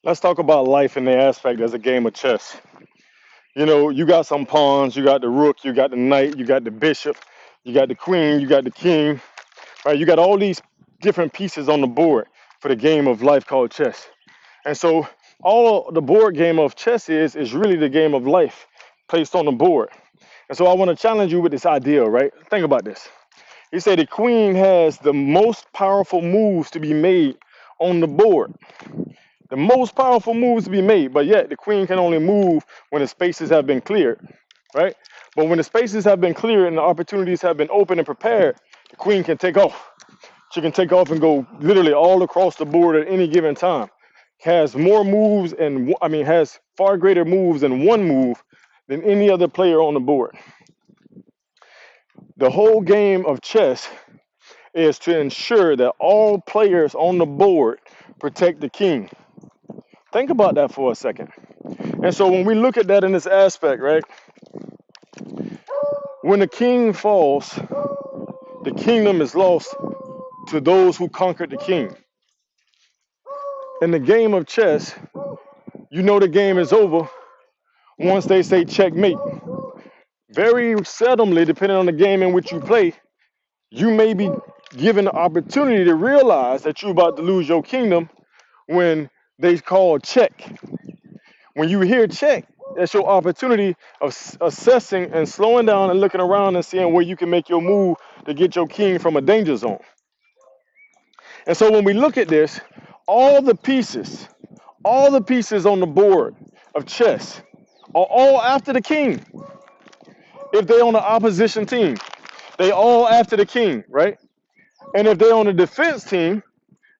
Let's talk about life in the aspect as a game of chess. You know, you got some pawns, you got the rook, you got the knight, you got the bishop, you got the queen, you got the king, right? You got all these different pieces on the board for the game of life called chess. And so all the board game of chess is really the game of life placed on the board. And so I want to challenge you with this idea, right? Think about this. He said the queen has the most powerful moves to be made on the board. The most powerful moves to be made, but yet the queen can only move when the spaces have been cleared, right? But when the spaces have been cleared and the opportunities have been open and prepared, the queen can take off. She can take off and go literally all across the board at any given time. Has more moves and has far greater moves in one move than any other player on the board. The whole game of chess is to ensure that all players on the board protect the king. Think about that for a second. And so when we look at that in this aspect, right? When the king falls, the kingdom is lost to those who conquered the king. In the game of chess, you know the game is over once they say checkmate. Very seldomly, depending on the game in which you play, you may be given the opportunity to realize that you're about to lose your kingdom when they call check. When you hear check, that's your opportunity of assessing and slowing down and looking around and seeing where you can make your move to get your king from a danger zone. And so when we look at this, all the pieces, all the pieces on the board of chess are all after the king. If they're on the opposition team, they all after the king, right? And if they're on the defense team,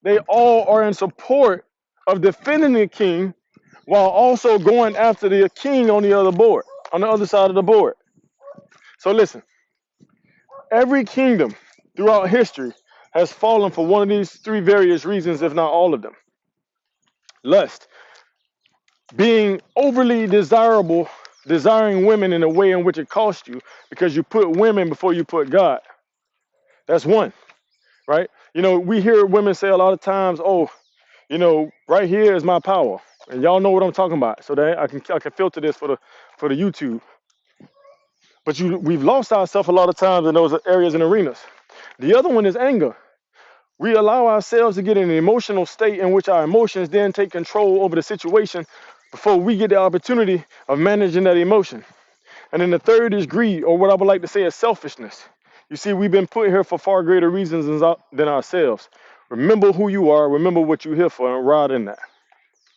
they all are in support of defending the king while also going after the king on the other board, on the other side of the board. So listen, every kingdom throughout history has fallen for one of these three various reasons, if not all of them. Lust, being overly desirable, desiring women in a way in which it costs you because you put women before you put God. That's one, right? You know, we hear women say a lot of times, oh, you know, right here is my power. And y'all know what I'm talking about. So that I can filter this for the YouTube. But we've lost ourselves a lot of times in those areas and arenas. The other one is anger. We allow ourselves to get in an emotional state in which our emotions then take control over the situation before we get the opportunity of managing that emotion. And then the third is greed, or what I would like to say is selfishness. You see, we've been put here for far greater reasons than ourselves. Remember who you are, remember what you're here for, and ride in that.